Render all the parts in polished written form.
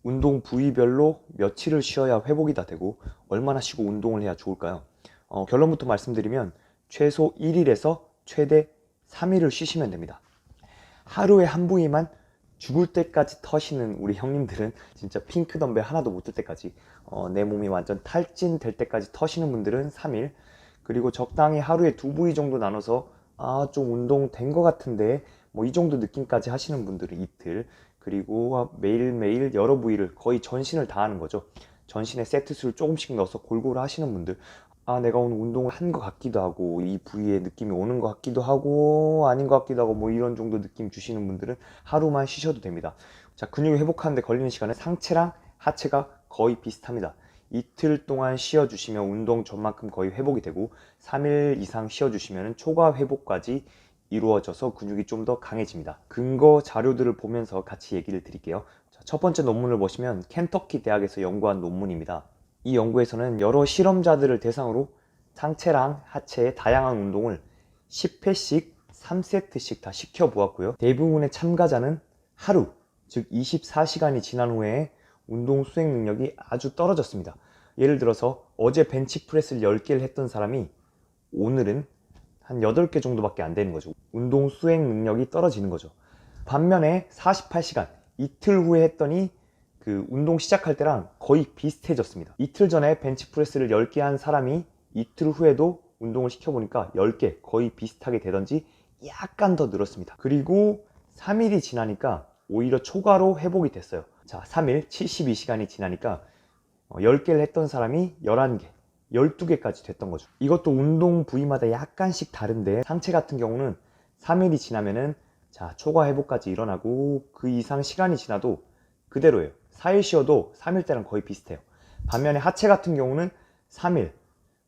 운동 부위별로 며칠을 쉬어야 회복이 다 되고 얼마나 쉬고 운동을 해야 좋을까요? 결론부터 말씀드리면 최소 1일에서 최대 3일을 쉬시면 됩니다. 하루에 한 부위만 죽을 때까지 터시는 우리 형님들은 진짜 핑크 덤벨 하나도 못 들 때까지 내 몸이 완전 탈진 될 때까지 터시는 분들은 3일, 그리고 적당히 하루에 두 부위 정도 나눠서 좀 운동 된 것 같은데 뭐 이 정도 느낌까지 하시는 분들은 이틀, 그리고 매일매일 여러 부위를 거의 전신을 다 하는 거죠. 전신에 세트 수를 조금씩 넣어서 골고루 하시는 분들, 내가 오늘 운동을 한 것 같기도 하고 이 부위에 느낌이 오는 것 같기도 하고 아닌 것 같기도 하고 뭐 이런 정도 느낌 주시는 분들은 하루만 쉬셔도 됩니다. 자, 근육이 회복하는데 걸리는 시간은 상체랑 하체가 거의 비슷합니다. 이틀 동안 쉬어주시면 운동 전만큼 거의 회복이 되고 3일 이상 쉬어주시면 초과 회복까지 이루어져서 근육이 좀 더 강해집니다. 근거 자료들을 보면서 같이 얘기를 드릴게요. 자, 첫 번째 논문을 보시면 켄터키 대학에서 연구한 논문입니다. 이 연구에서는 여러 실험자들을 대상으로 상체랑 하체의 다양한 운동을 10회씩 3세트씩 다 시켜보았고요. 대부분의 참가자는 하루, 즉 24시간이 지난 후에 운동 수행 능력이 아주 떨어졌습니다. 예를 들어서 어제 벤치프레스를 10개를 했던 사람이 오늘은 한 8개 정도밖에 안 되는 거죠. 운동 수행 능력이 떨어지는 거죠. 반면에 48시간, 이틀 후에 했더니 그 운동 시작할 때랑 거의 비슷해졌습니다. 이틀 전에 벤치프레스를 10개 한 사람이 이틀 후에도 운동을 시켜보니까 10개 거의 비슷하게 되던지 약간 더 늘었습니다. 그리고 3일이 지나니까 오히려 초과로 회복이 됐어요. 자, 3일 72시간이 지나니까 10개를 했던 사람이 11개, 12개까지 됐던 거죠. 이것도 운동 부위마다 약간씩 다른데 상체 같은 경우는 3일이 지나면은 자, 초과 회복까지 일어나고 그 이상 시간이 지나도 그대로예요. 4일 쉬어도 3일 때랑 거의 비슷해요. 반면에 하체 같은 경우는 3일,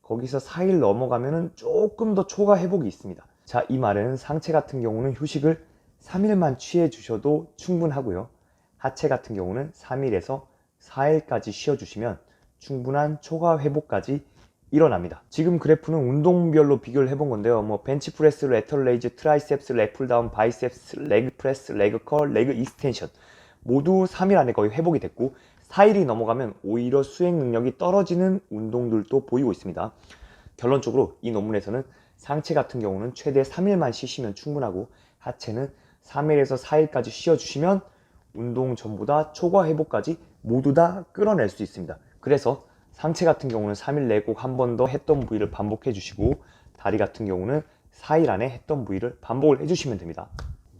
거기서 4일 넘어가면은 조금 더 초과 회복이 있습니다. 자, 이 말은 상체 같은 경우는 휴식을 3일만 취해 주셔도 충분하고요. 하체 같은 경우는 3일에서 4일까지 쉬어주시면 충분한 초과 회복까지 일어납니다. 지금 그래프는 운동별로 비교를 해본 건데요. 뭐 벤치프레스, 레터럴 레이즈, 트라이셉스, 랩풀다운, 바이셉스, 레그 프레스, 레그 컬, 레그 익스텐션 모두 3일 안에 거의 회복이 됐고 4일이 넘어가면 오히려 수행 능력이 떨어지는 운동들도 보이고 있습니다. 결론적으로 이 논문에서는 상체 같은 경우는 최대 3일만 쉬시면 충분하고 하체는 3일에서 4일까지 쉬어주시면 운동 전보다 초과 회복까지 모두 다 끌어낼 수 있습니다. 그래서 상체 같은 경우는 3일 내에 꼭 한 번 더 했던 부위를 반복해 주시고 다리 같은 경우는 4일 안에 했던 부위를 반복을 해주시면 됩니다.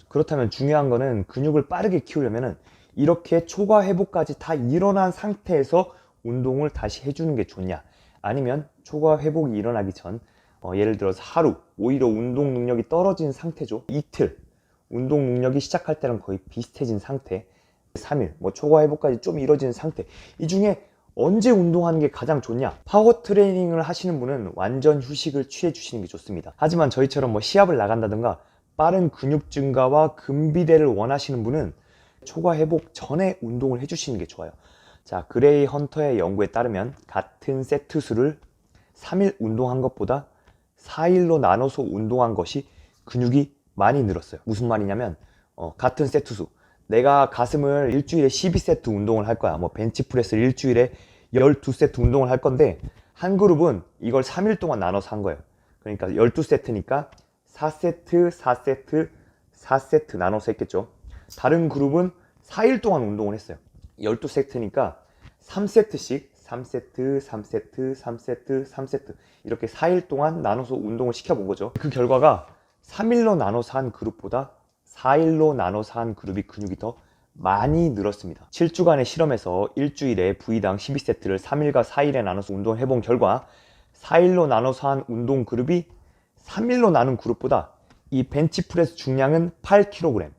그렇다면 중요한 거는 근육을 빠르게 키우려면 이렇게 초과 회복까지 다 일어난 상태에서 운동을 다시 해주는 게 좋냐, 아니면 초과 회복이 일어나기 전 예를 들어서 하루, 오히려 운동 능력이 떨어진 상태죠. 이틀, 운동 능력이 시작할 때랑 거의 비슷해진 상태, 3일, 초과 회복까지 좀 이뤄진 상태, 이 중에 언제 운동하는 게 가장 좋냐? 파워 트레이닝을 하시는 분은 완전 휴식을 취해 주시는 게 좋습니다. 하지만 저희처럼 시합을 나간다든가 빠른 근육 증가와 근비대를 원하시는 분은 초과 회복 전에 운동을 해주시는 게 좋아요. 자, 그레이 헌터의 연구에 따르면 같은 세트 수를 3일 운동한 것보다 4일로 나눠서 운동한 것이 근육이 많이 늘었어요. 무슨 말이냐면 같은 세트 수, 내가 가슴을 일주일에 12세트 운동을 할 거야. 벤치프레스를 일주일에 12세트 운동을 할 건데 한 그룹은 이걸 3일 동안 나눠서 한 거예요. 그러니까 12세트니까 4세트, 4세트, 4세트 나눠서 했겠죠. 다른 그룹은 4일 동안 운동을 했어요. 12세트니까 3세트씩 3세트, 3세트, 3세트, 3세트 이렇게 4일 동안 나눠서 운동을 시켜본 거죠. 그 결과가 3일로 나눠서 한 그룹보다 4일로 나눠서 한 그룹이 근육이 더 많이 늘었습니다. 7주간의 실험에서 일주일에 부위당 12세트를 3일과 4일에 나눠서 운동을 해본 결과 4일로 나눠서 한 운동 그룹이 3일로 나눈 그룹보다 이 벤치프레스 중량은 8kg,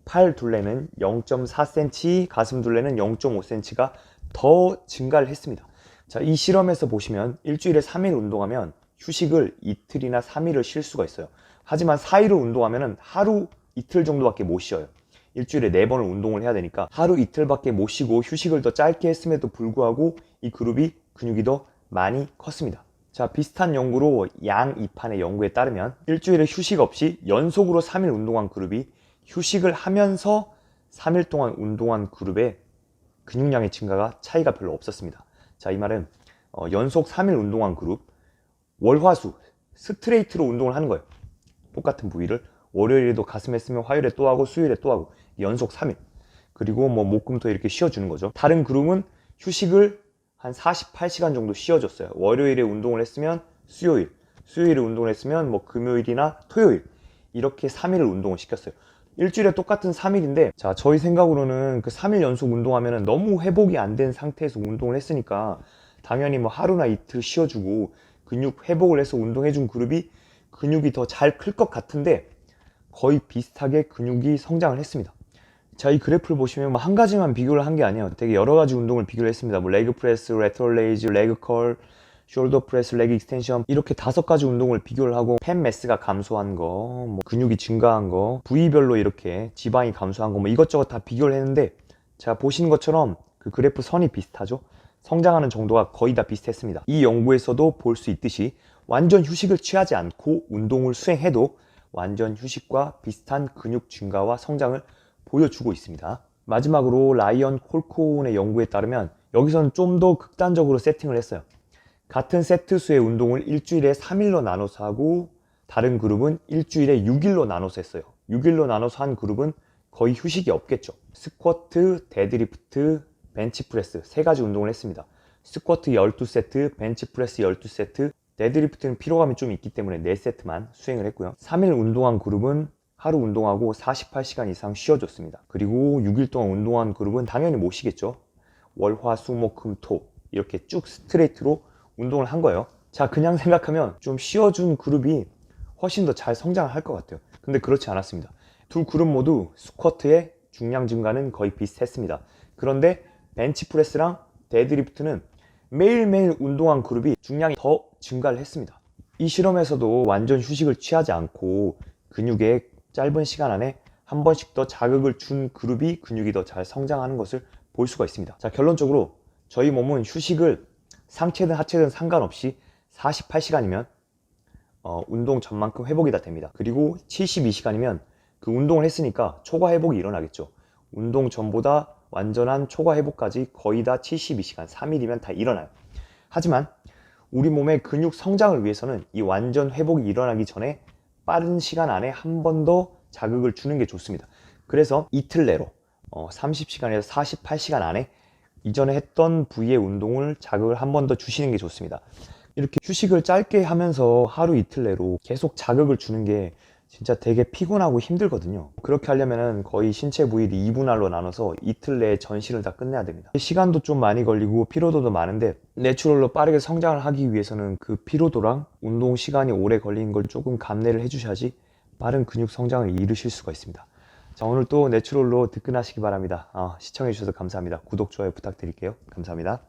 팔 둘레는 0.4cm, 가슴 둘레는 0.5cm가 더 증가를 했습니다. 자, 이 실험에서 보시면 일주일에 3일 운동하면 휴식을 이틀이나 3일을 쉴 수가 있어요. 하지만 4일을 운동하면 하루 이틀 정도밖에 못 쉬어요. 일주일에 4번을 운동을 해야 되니까 하루 이틀밖에 못 쉬고 휴식을 더 짧게 했음에도 불구하고 이 그룹이 근육이 더 많이 컸습니다. 자, 비슷한 연구로 양 2판의 연구에 따르면 일주일에 휴식 없이 연속으로 3일 운동한 그룹이 휴식을 하면서 3일 동안 운동한 그룹의 근육량의 증가가 차이가 별로 없었습니다. 자, 이 말은 연속 3일 운동한 그룹, 월화수 스트레이트로 운동을 하는 거예요. 똑같은 부위를 월요일에도 가슴 했으면 화요일에 또 하고 수요일에 또 하고 연속 3일. 그리고 뭐 목금토 이렇게 쉬어주는 거죠. 다른 그룹은 휴식을 한 48시간 정도 쉬어줬어요. 월요일에 운동을 했으면 수요일, 수요일에 운동을 했으면 뭐 금요일이나 토요일, 이렇게 3일을 운동을 시켰어요. 일주일에 똑같은 3일인데, 자, 저희 생각으로는 그 3일 연속 운동하면 너무 회복이 안 된 상태에서 운동을 했으니까 당연히 뭐 하루나 이틀 쉬어주고 근육 회복을 해서 운동해준 그룹이 근육이 더 잘 클 것 같은데 거의 비슷하게 근육이 성장을 했습니다. 자, 이 그래프를 보시면 한 가지만 비교를 한 게 아니에요. 되게 여러 가지 운동을 비교를 했습니다. 뭐 레그 프레스, 레터럴 레이즈, 레그 컬, 숄더 프레스, 레그 익스텐션, 이렇게 5가지 운동을 비교를 하고 팻 매스가 감소한 거, 뭐 근육이 증가한 거, 부위별로 이렇게 지방이 감소한 거, 뭐 이것저것 다 비교를 했는데, 자, 보시는 것처럼 그 그래프 선이 비슷하죠? 성장하는 정도가 거의 다 비슷했습니다. 이 연구에서도 볼 수 있듯이 완전 휴식을 취하지 않고 운동을 수행해도 완전 휴식과 비슷한 근육 증가와 성장을 보여주고 있습니다. 마지막으로 라이언 콜코운의 연구에 따르면 여기서는 좀 더 극단적으로 세팅을 했어요. 같은 세트 수의 운동을 일주일에 3일로 나눠서 하고 다른 그룹은 일주일에 6일로 나눠서 했어요. 6일로 나눠서 한 그룹은 거의 휴식이 없겠죠. 스쿼트, 데드리프트, 벤치프레스 3가지 운동을 했습니다. 스쿼트 12세트, 벤치프레스 12세트, 데드리프트는 피로감이 좀 있기 때문에 4세트만 수행을 했고요. 3일 운동한 그룹은 하루 운동하고 48시간 이상 쉬어줬습니다. 그리고 6일 동안 운동한 그룹은 당연히 못 쉬겠죠. 월, 화, 수, 목, 금, 토 이렇게 쭉 스트레이트로 운동을 한 거예요. 자, 그냥 생각하면 좀 쉬어준 그룹이 훨씬 더 잘 성장을 할 것 같아요. 근데 그렇지 않았습니다. 두 그룹 모두 스쿼트의 중량 증가는 거의 비슷했습니다. 그런데 벤치프레스랑 데드리프트는 매일매일 운동한 그룹이 중량이 더 증가를 했습니다. 이 실험에서도 완전 휴식을 취하지 않고 근육에 짧은 시간 안에 한 번씩 더 자극을 준 그룹이 근육이 더 잘 성장하는 것을 볼 수가 있습니다. 자, 결론적으로 저희 몸은 휴식을 상체든 하체든 상관없이 48시간이면 운동 전만큼 회복이 다 됩니다. 그리고 72시간이면 그 운동을 했으니까 초과 회복이 일어나겠죠. 운동 전보다 완전한 초과 회복까지 거의 다 72시간, 3일이면 다 일어나요. 하지만 우리 몸의 근육 성장을 위해서는 이 완전 회복이 일어나기 전에 빠른 시간 안에 한 번 더 자극을 주는 게 좋습니다. 그래서 이틀 내로 30시간에서 48시간 안에 이전에 했던 부위의 운동을 자극을 한 번 더 주시는 게 좋습니다. 이렇게 휴식을 짧게 하면서 하루 이틀 내로 계속 자극을 주는 게 진짜 되게 피곤하고 힘들거든요. 그렇게 하려면 거의 신체 부위를 2분할로 나눠서 이틀 내에 전신을 다 끝내야 됩니다. 시간도 좀 많이 걸리고 피로도도 많은데 내추럴로 빠르게 성장을 하기 위해서는 그 피로도랑 운동 시간이 오래 걸리는 걸 조금 감내를 해주셔야지 빠른 근육 성장을 이루실 수가 있습니다. 자, 오늘 또 내추럴로 득근하시기 바랍니다. 시청해주셔서 감사합니다. 구독, 좋아요 부탁드릴게요. 감사합니다.